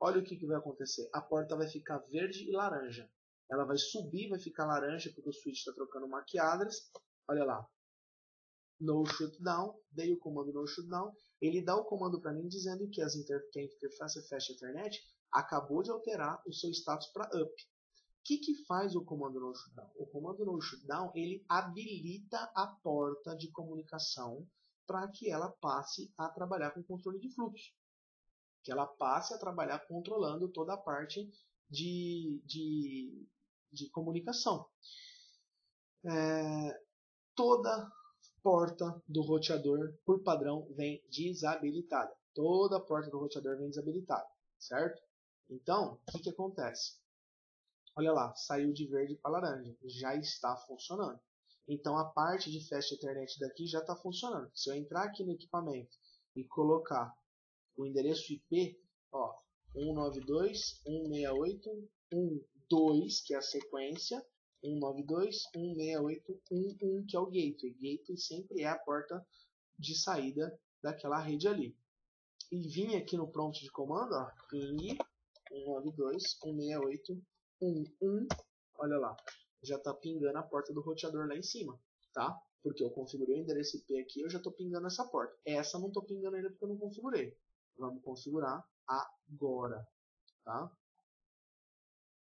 olha o que vai acontecer. A porta vai ficar verde e laranja. Ela vai subir, vai ficar laranja, porque o switch está trocando o MAC address. Olha lá. No shutdown, dei o comando no shutdown. Ele dá o comando para mim dizendo que a interface Fast Ethernet acabou de alterar o seu status para up. O que faz o comando no shutdown? O comando no shutdown ele habilita a porta de comunicação para que ela passe a trabalhar com controle de fluxo. Que ela passe a trabalhar controlando toda a parte de comunicação. Toda porta do roteador, por padrão, vem desabilitada. Toda a porta do roteador vem desabilitada, certo? Então, o que acontece? Olha lá, saiu de verde para laranja, já está funcionando. Então a parte de Fast Ethernet daqui já está funcionando. Se eu entrar aqui no equipamento e colocar o endereço IP, ó, 192.168.1.2, que é a sequência, 192.168.1.1, que é o gateway. Gateway sempre é a porta de saída daquela rede ali. E vim aqui no prompt de comando, ó, ping 192.168.1.1, olha lá, já está pingando a porta do roteador lá em cima, tá? Porque eu configurei o endereço IP aqui, eu já estou pingando essa porta. Essa eu não estou pingando ainda porque eu não configurei. Vamos configurar agora, tá?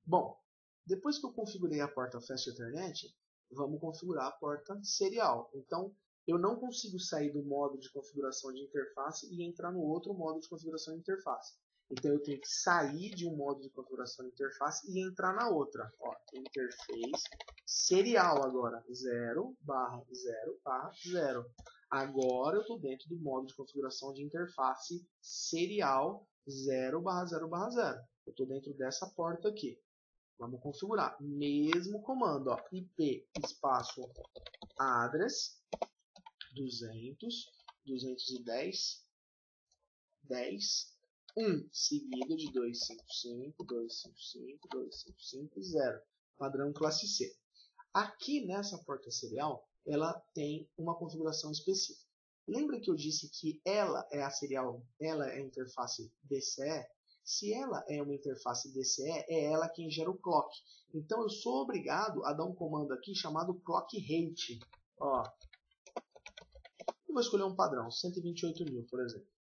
Bom, depois que eu configurei a porta Fast Ethernet, vamos configurar a porta serial. Então, eu não consigo sair do modo de configuração de interface e entrar no outro modo de configuração de interface. Então, eu tenho que sair de um modo de configuração de interface e entrar na outra. Ó, interface serial agora, 0/0/0. Agora eu estou dentro do modo de configuração de interface serial 0/0/0. Eu estou dentro dessa porta aqui. Vamos configurar. Mesmo comando, ó, IP espaço address 200.210.10 1 seguido de 255.255.255.0, padrão classe C. Aqui nessa porta serial, ela tem uma configuração específica. Lembra que eu disse que ela é a serial, ela é a interface DCE? Se ela é uma interface DCE, é ela quem gera o clock. Então eu sou obrigado a dar um comando aqui chamado clock rate. Ó, eu vou escolher um padrão, 128.000, por exemplo.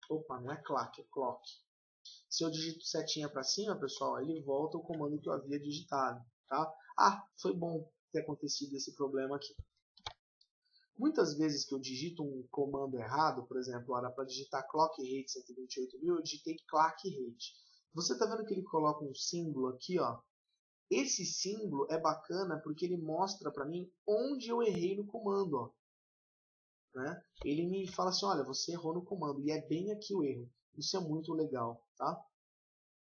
Opa, não é clock, é clock. Se eu digito setinha para cima, pessoal, ele volta o comando que eu havia digitado, tá? Ah, foi bom ter acontecido esse problema aqui. Muitas vezes que eu digito um comando errado, por exemplo, era para digitar clock rate 128.000, eu digitei clock rate. Você está vendo que ele coloca um símbolo aqui, ó? Esse símbolo é bacana porque ele mostra para mim onde eu errei no comando, ó. Né? Ele me fala assim, olha, você errou no comando, e é bem aqui o erro. Isso é muito legal, tá?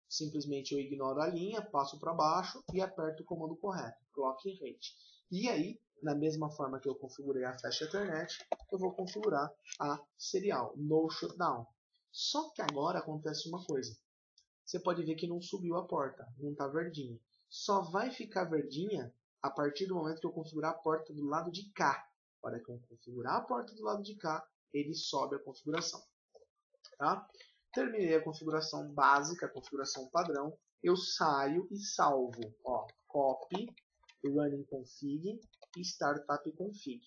Simplesmente eu ignoro a linha, passo para baixo e aperto o comando correto, clock rate. E aí, na mesma forma que eu configurei a Fast Ethernet, eu vou configurar a serial, no shutdown. Só que agora acontece uma coisa. Você pode ver que não subiu a porta, não está verdinha. Só vai ficar verdinha a partir do momento que eu configurar a porta do lado de cá. Na hora que eu configurar a porta do lado de cá, ele sobe a configuração. Tá? Terminei a configuração básica, a configuração padrão. Eu saio e salvo. Ó, copy, running config e startup config.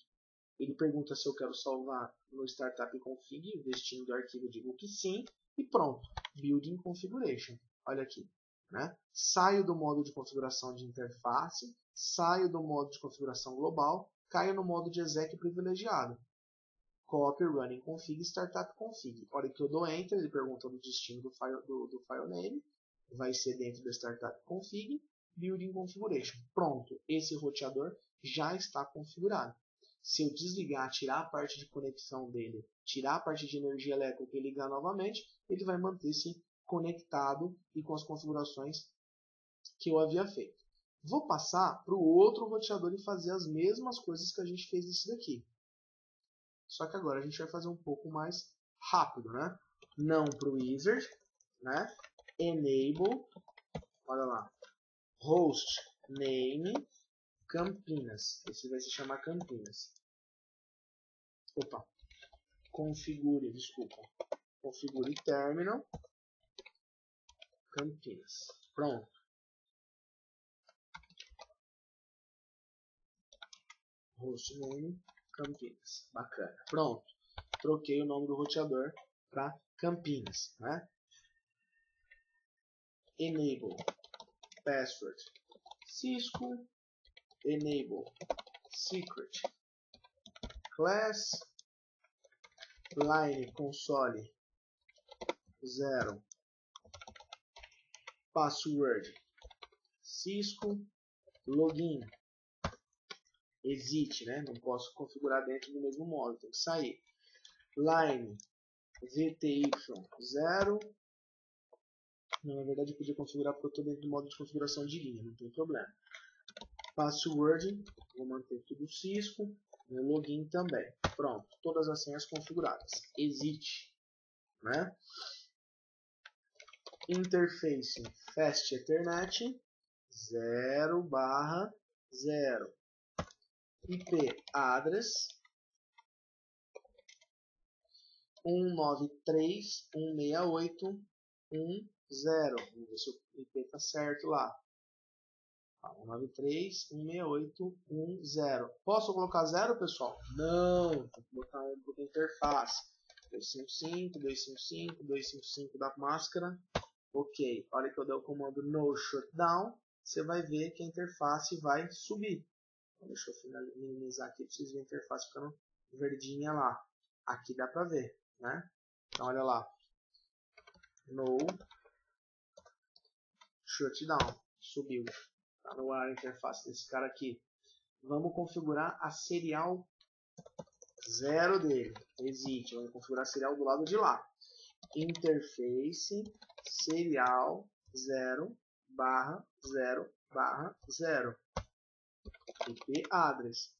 Ele pergunta se eu quero salvar no startup config, investindo o arquivo, digo que sim. E pronto, building configuration. Olha aqui. Né? Saio do modo de configuração de interface, saio do modo de configuração global, caio no modo de exec privilegiado. Copy, running config, startup config. A hora que eu dou enter, ele pergunta do destino do file name. Vai ser dentro do startup config, building configuration. Pronto, esse roteador já está configurado. Se eu desligar, tirar a parte de conexão dele, tirar a parte de energia elétrica e ligar novamente, ele vai manter-se conectado e com as configurações que eu havia feito. Vou passar para o outro roteador e fazer as mesmas coisas que a gente fez nesse daqui. Só que agora a gente vai fazer um pouco mais rápido, né? Não para o wizard, né? Enable, olha lá, host name Campinas. Esse vai se chamar Campinas. Opa, configure terminal Campinas. Pronto. Host name Campinas. Bacana. Pronto. Troquei o nome do roteador para Campinas, né? Enable password Cisco. Enable secret class line console 0 password Cisco login exit, né? Não posso configurar dentro do mesmo modo, tem que sair. line VTY 0. Não, na verdade eu podia configurar porque eu estou dentro do modo de configuração de linha, não tem problema. Password, vou manter tudo Cisco. Meu login também. Pronto, todas as senhas configuradas. Exit, né? Interface Fast Ethernet 0/0. IP address 193.168.1.0. Vamos ver se o IP está certo lá. 193.168.1.0. Posso colocar 0, pessoal? Não, tem que botar um para a interface. 255, 255, 255 da máscara. Ok, a hora que eu der o comando no shutdown, você vai ver que a interface vai subir. Então, deixa eu minimizar aqui para vocês verem a interface ficando verdinha lá. Aqui dá para ver, né? Então olha lá. No shutdown. Subiu. Está no ar a interface desse cara aqui. Vamos configurar a serial 0 dele. Exit. Vamos configurar a serial do lado de lá. Interface serial 0/0/0. IP address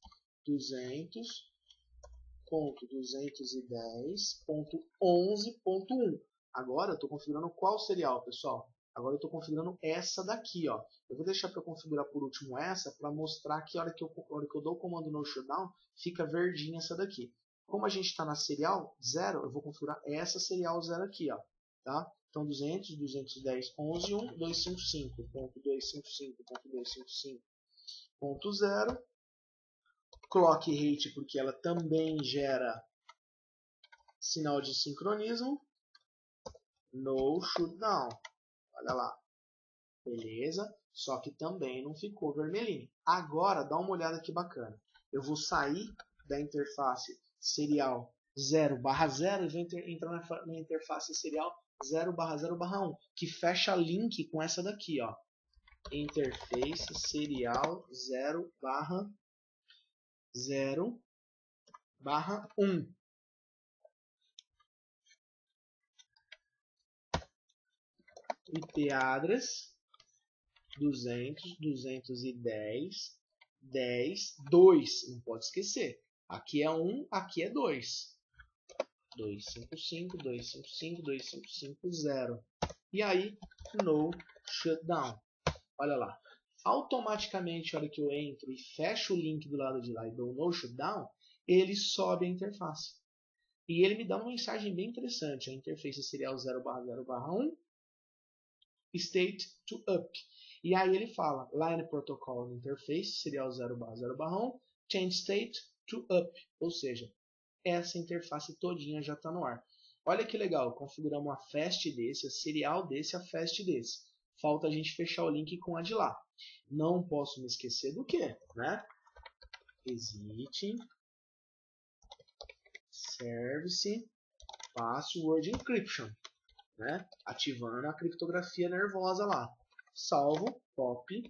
200.210.11.1. Agora eu estou configurando qual serial, pessoal? Agora eu estou configurando essa daqui, ó. Eu vou deixar para configurar por último essa para mostrar que a hora que eu dou o comando no shutdown fica verdinha essa daqui. Como a gente está na serial 0, eu vou configurar essa serial 0 aqui, ó. Tá? Então 200.210.11.1, 255.255.255.0. Clock rate, porque ela também gera sinal de sincronismo. No shutdown. Olha lá. Beleza? Só que também não ficou vermelhinho. Agora, dá uma olhada que bacana. Eu vou sair da interface serial 0/0 e vou entrar na interface serial 0/0/1, que fecha link com essa daqui, ó. Interface serial 0/0/1. IP address 200.210.10.2. Não pode esquecer. Aqui é 1, aqui é 2. 255.255.255.0. E aí, no shutdown. Olha lá. Automaticamente, a hora que eu entro e fecho o link do lado de lá e dou no shutdown, ele sobe a interface. E ele me dá uma mensagem bem interessante. A interface serial 0/0/1. State to up. E aí ele fala line protocol interface serial 0/0/1 change state to up, ou seja, essa interface todinha já está no ar. Olha que legal, configuramos a fast desse, a serial desse, a fast desse. Falta a gente fechar o link com a de lá. Não posso me esquecer do que, né? Exit service password encryption. Né? Ativando a criptografia nervosa lá. Salvo, copy,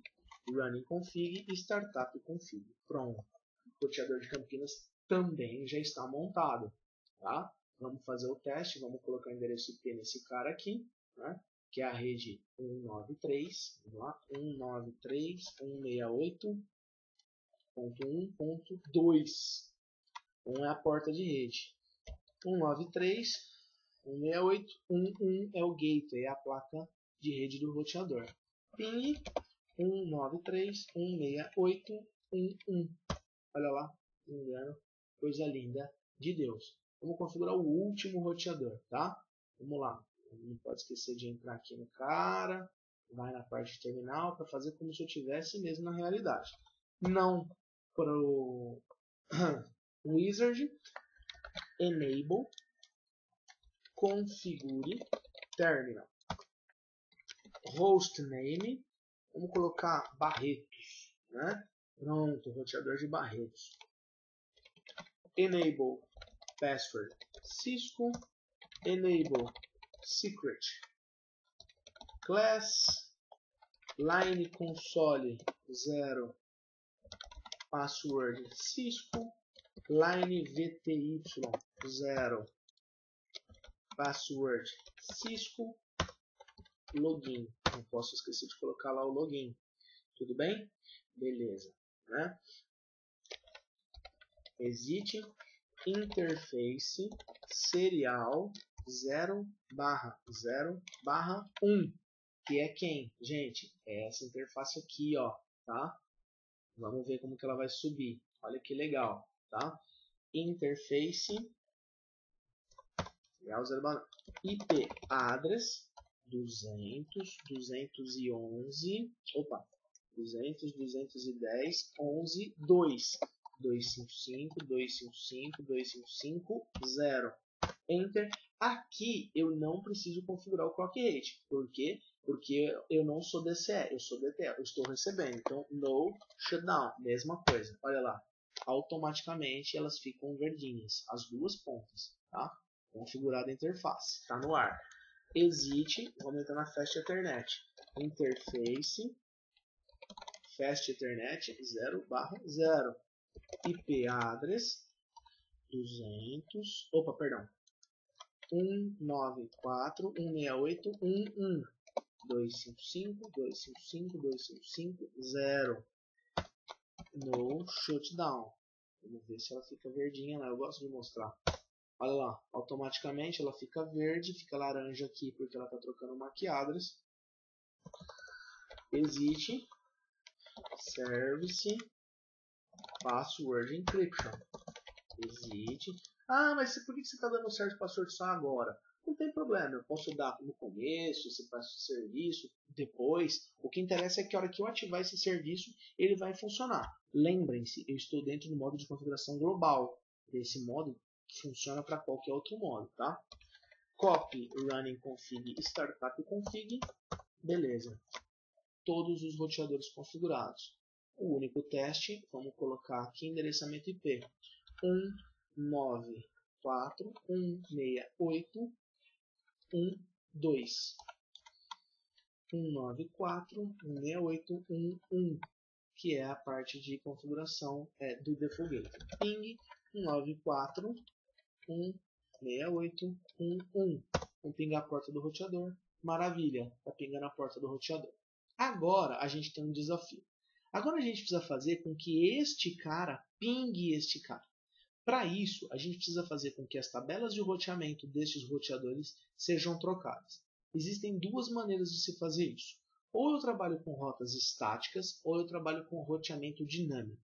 running config e startup config. Pronto. O roteador de Campinas também já está montado. Tá? Vamos fazer o teste. Vamos colocar o endereço IP nesse cara aqui, né? Que é a rede 193. Vamos lá. 193.168.1.2. 1 é a porta de rede. 193. 168.1.1 é o gateway, é a placa de rede do roteador. Ping 193.168.1.1. Olha lá, engano, coisa linda de Deus. Vamos configurar o último roteador, tá? Vamos lá. Não pode esquecer de entrar aqui no cara, vai na parte de terminal para fazer como se eu tivesse mesmo na realidade. Não para o Wizard, enable, configure terminal. Hostname, vamos colocar Barretos, né? Pronto, roteador de Barretos. Enable password Cisco, enable secret class, line console 0, password Cisco, line VTY 0, password Cisco login. Não posso esquecer de colocar lá o login. Tudo bem? Beleza, né? Exit interface serial 0/0/1, que é quem? Gente, é essa interface aqui, ó, tá? Vamos ver como que ela vai subir. Olha que legal, tá? Interface serial 0/1. IP address 200.211, 200.210.11.2. 255.255.255.0. Enter. Aqui eu não preciso configurar o clock rate. Por quê? Porque eu não sou DCE, eu sou DTE, eu estou recebendo. Então, no shutdown, mesma coisa. Olha lá, automaticamente elas ficam verdinhas, as duas pontas, tá? Configurada a interface, está no ar. Exit, vamos entrar na Fast Ethernet. Interface, Fast Ethernet 0/0. IP address 194.168.11. 255.255.255.0. No shutdown. Vamos ver se ela fica verdinha lá. Eu gosto de mostrar. Olha lá, automaticamente ela fica verde, fica laranja aqui porque ela está trocando o MAC address. Exit service password encryption. Exit. Ah, mas por que você está dando certo password só agora? Não tem problema, eu posso dar no começo, se passa o serviço, depois. O que interessa é que a hora que eu ativar esse serviço, ele vai funcionar. Lembrem-se, eu estou dentro do modo de configuração global. Esse modo funciona para qualquer outro modo, tá? Copy running config startup config. Beleza. Todos os roteadores configurados. O único teste, vamos colocar aqui endereçamento IP 194.168.1.2. 194.168.1.1, que é a parte de configuração do default gate. Ping 194.168.1.1. Vamos pingar a porta do roteador. Maravilha, está pingando a porta do roteador. Agora a gente tem um desafio. Agora a gente precisa fazer com que este cara pingue este cara. Para isso, a gente precisa fazer com que as tabelas de roteamento destes roteadores sejam trocadas. Existem duas maneiras de se fazer isso. Ou eu trabalho com rotas estáticas, ou eu trabalho com roteamento dinâmico.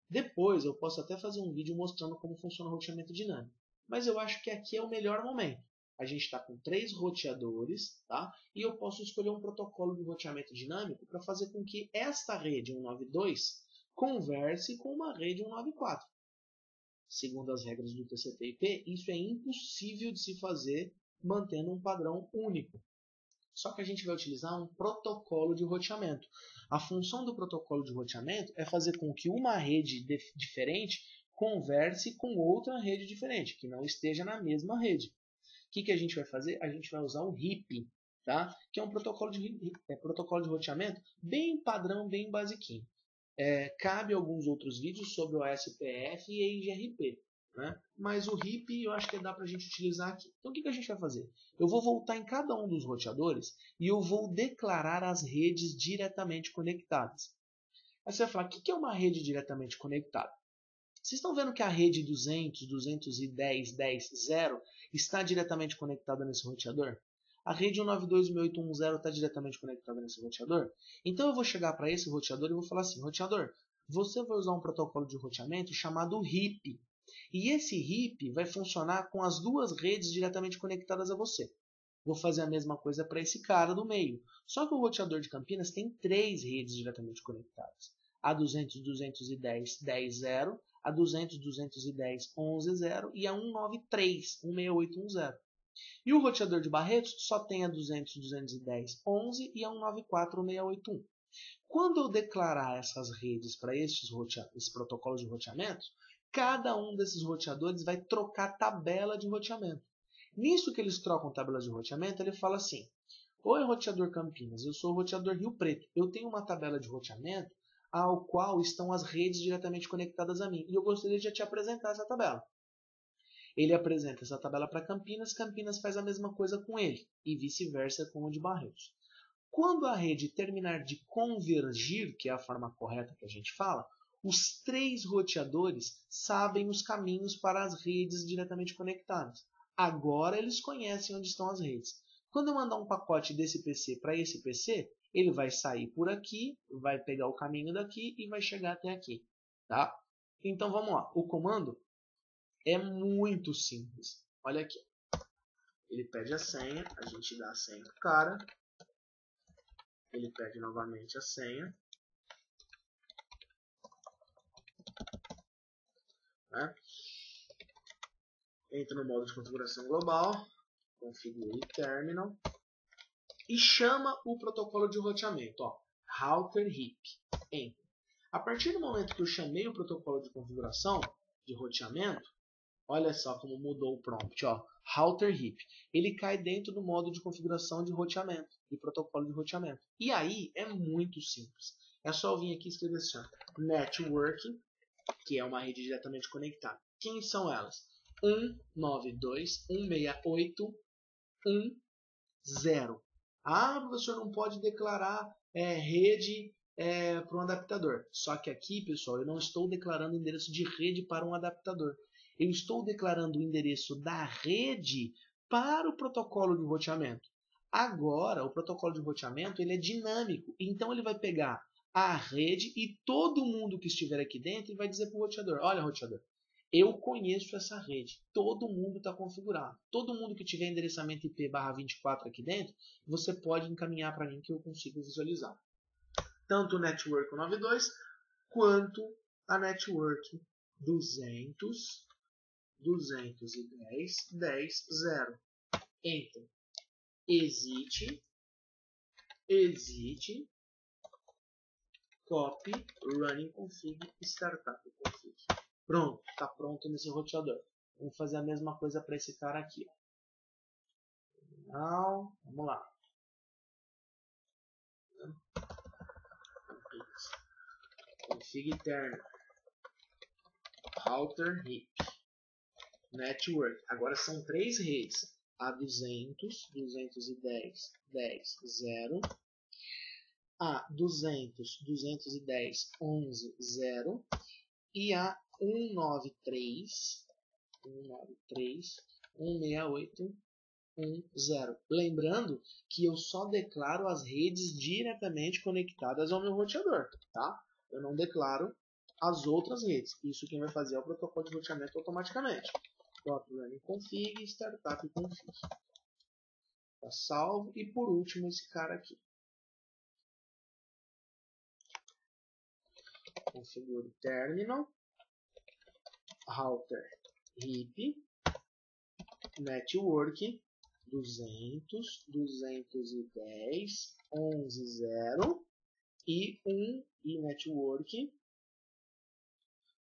Depois eu posso até fazer um vídeo mostrando como funciona o roteamento dinâmico. Mas eu acho que aqui é o melhor momento. A gente está com 3 roteadores, tá? E eu posso escolher um protocolo de roteamento dinâmico para fazer com que esta rede 192 converse com uma rede 194. Segundo as regras do TCP/IP, isso é impossível de se fazer mantendo um padrão único. Só que a gente vai utilizar um protocolo de roteamento. A função do protocolo de roteamento é fazer com que uma rede diferente converse com outra rede diferente, que não esteja na mesma rede. O que a gente vai fazer? A gente vai usar o RIP, tá? Que é um protocolo de roteamento bem padrão, bem basiquinho. Cabe alguns outros vídeos sobre o OSPF e EIGRP, né? Mas o RIP eu acho que dá para a gente utilizar aqui. Então o que a gente vai fazer? Eu vou voltar em cada um dos roteadores e eu vou declarar as redes diretamente conectadas. Aí você vai falar, o que é uma rede diretamente conectada? Vocês estão vendo que a rede 200, 210, 10, 0 está diretamente conectada nesse roteador? A rede 192.168.1.0 está diretamente conectada nesse roteador? Então eu vou chegar para esse roteador e vou falar assim, roteador, você vai usar um protocolo de roteamento chamado RIP. E esse RIP vai funcionar com as duas redes diretamente conectadas a você. Vou fazer a mesma coisa para esse cara do meio. Só que o roteador de Campinas tem 3 redes diretamente conectadas. A 200, 210, 10, 0, a 200, 210, 11, 0 e a 193, 168.1.0. E o roteador de Barretos só tem a 200, 210, 11 e a 194, 168.1. Quando eu declarar essas redes para esses protocolos de roteamento, cada um desses roteadores vai trocar tabela de roteamento. Nisso que eles trocam tabela de roteamento, ele fala assim, oi roteador Campinas, eu sou o roteador Rio Preto, eu tenho uma tabela de roteamento ao qual estão as redes diretamente conectadas a mim, e eu gostaria de te apresentar essa tabela. Ele apresenta essa tabela para Campinas, Campinas faz a mesma coisa com ele, e vice-versa com o de Barretos. Quando a rede terminar de convergir, que é a forma correta que a gente fala, os 3 roteadores sabem os caminhos para as redes diretamente conectadas. Agora eles conhecem onde estão as redes. Quando eu mandar um pacote desse PC para esse PC, ele vai sair por aqui, vai pegar o caminho daqui e vai chegar até aqui. Tá? Então vamos lá. O comando é muito simples. Olha aqui. Ele pede a senha, a gente dá a senha pro cara. Ele pede novamente a senha. Né? Entra no modo de configuração global. Configure terminal. E chama o protocolo de roteamento. Ó, router HIP. Entra. A partir do momento que eu chamei o protocolo de configuração de roteamento, olha só como mudou o prompt, ó, router HIP. Ele cai dentro do modo de configuração de roteamento, de protocolo de roteamento. E aí é muito simples. É só eu vir aqui e escrever assim, ó, network, que é uma rede diretamente conectada. Quem são elas? 192.168.1.0. Ah, professor, não pode declarar rede para um adaptador. Só que aqui, pessoal, eu não estou declarando endereço de rede para um adaptador. Eu estou declarando o endereço da rede para o protocolo de roteamento. Agora, o protocolo de roteamento ele é dinâmico. Então, ele vai pegar a rede e todo mundo que estiver aqui dentro e vai dizer para o roteador, olha, roteador, eu conheço essa rede, todo mundo está configurado. Todo mundo que tiver endereçamento IP/24 aqui dentro, você pode encaminhar para mim que eu consigo visualizar. Tanto o Network 92 quanto a Network 200.210.10.0. Enter. Exit. Copy. Running config. Startup config. Pronto, está pronto nesse roteador. Vamos fazer a mesma coisa para esse cara aqui. Não, vamos lá. Config terminal. Router HIP. Network. Agora são 3 redes. A 200, 210, 10.0. A 200, 210, 11.0. E a 193, 168.1.0. Lembrando que eu só declaro as redes diretamente conectadas ao meu roteador, tá? Eu não declaro as outras redes. Isso quem vai fazer é o protocolo de roteamento automaticamente. Copy running config, startup config. Tá salvo. E por último esse cara aqui. Configure terminal. Router HIP. Network 200, 210, 11.0 e network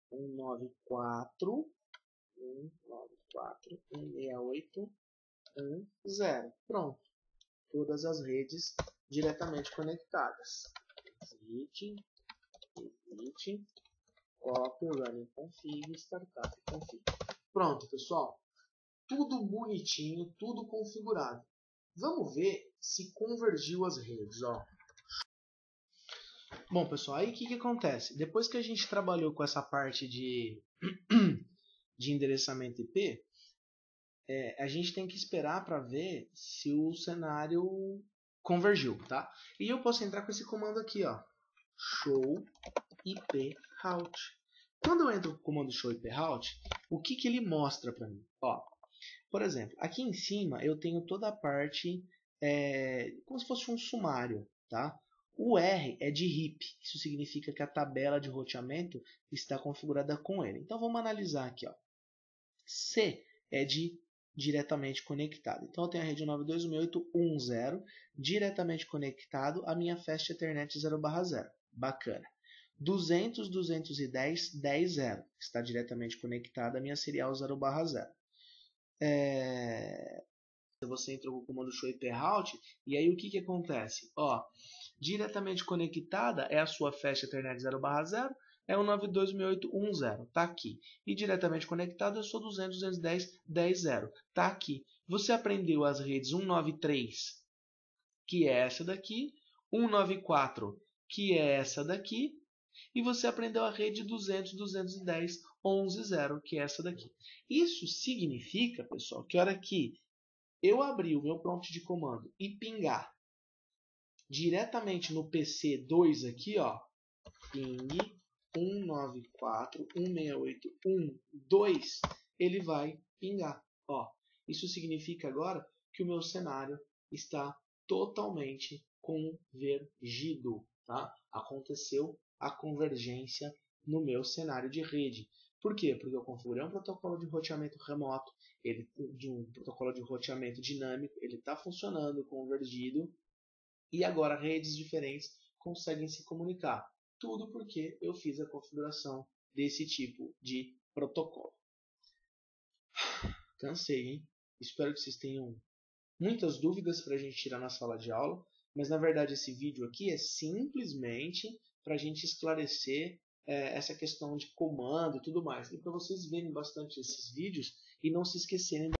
194, 168.1.0. Pronto. Todas as redes diretamente conectadas. Exit, copy, running config, startup config. Pronto, pessoal. Tudo bonitinho, tudo configurado. Vamos ver se convergiu as redes, ó. Bom, pessoal, aí o que acontece? Depois que a gente trabalhou com essa parte de endereçamento IP, a gente tem que esperar para ver se o cenário convergiu, tá? E eu posso entrar com esse comando aqui, ó, show IP route. Quando eu entro com o comando show IP route, o que ele mostra para mim? Ó, por exemplo, aqui em cima eu tenho toda a parte como se fosse um sumário, tá? O R é de HIP, isso significa que a tabela de roteamento está configurada com ele. Então vamos analisar aqui, ó. C é de diretamente conectado. Então eu tenho a rede 92.168.1.0 diretamente conectado à minha Fast Ethernet 0/0. Bacana. 200, 210, 10.0 está diretamente conectada à minha serial 0/0. Você entra com o comando show IP route e aí o que acontece? Ó, diretamente conectada é a sua Fast Ethernet 0/0, é 192.168.1.0, está aqui. E diretamente conectado eu sou 200.210.10.0, está aqui. Você aprendeu as redes 193, que é essa daqui, 194, que é essa daqui, e você aprendeu a rede 200.210.11.0, que é essa daqui. Isso significa, pessoal, que a hora que eu abrir o meu prompt de comando e pingar diretamente no PC2 aqui, ó, ping 194.168.1.2, ele vai pingar. Ó, isso significa agora que o meu cenário está totalmente convergido. Tá? Aconteceu a convergência no meu cenário de rede. Por quê? Porque eu configurei um protocolo de roteamento remoto, de um protocolo de roteamento dinâmico, ele está funcionando, convergido, e agora redes diferentes conseguem se comunicar. Tudo porque eu fiz a configuração desse tipo de protocolo. Cansei, hein? Espero que vocês tenham muitas dúvidas para a gente tirar na sala de aula, mas na verdade esse vídeo aqui é simplesmente para a gente esclarecer essa questão de comando e tudo mais. E para vocês verem bastante esses vídeos e não se esquecerem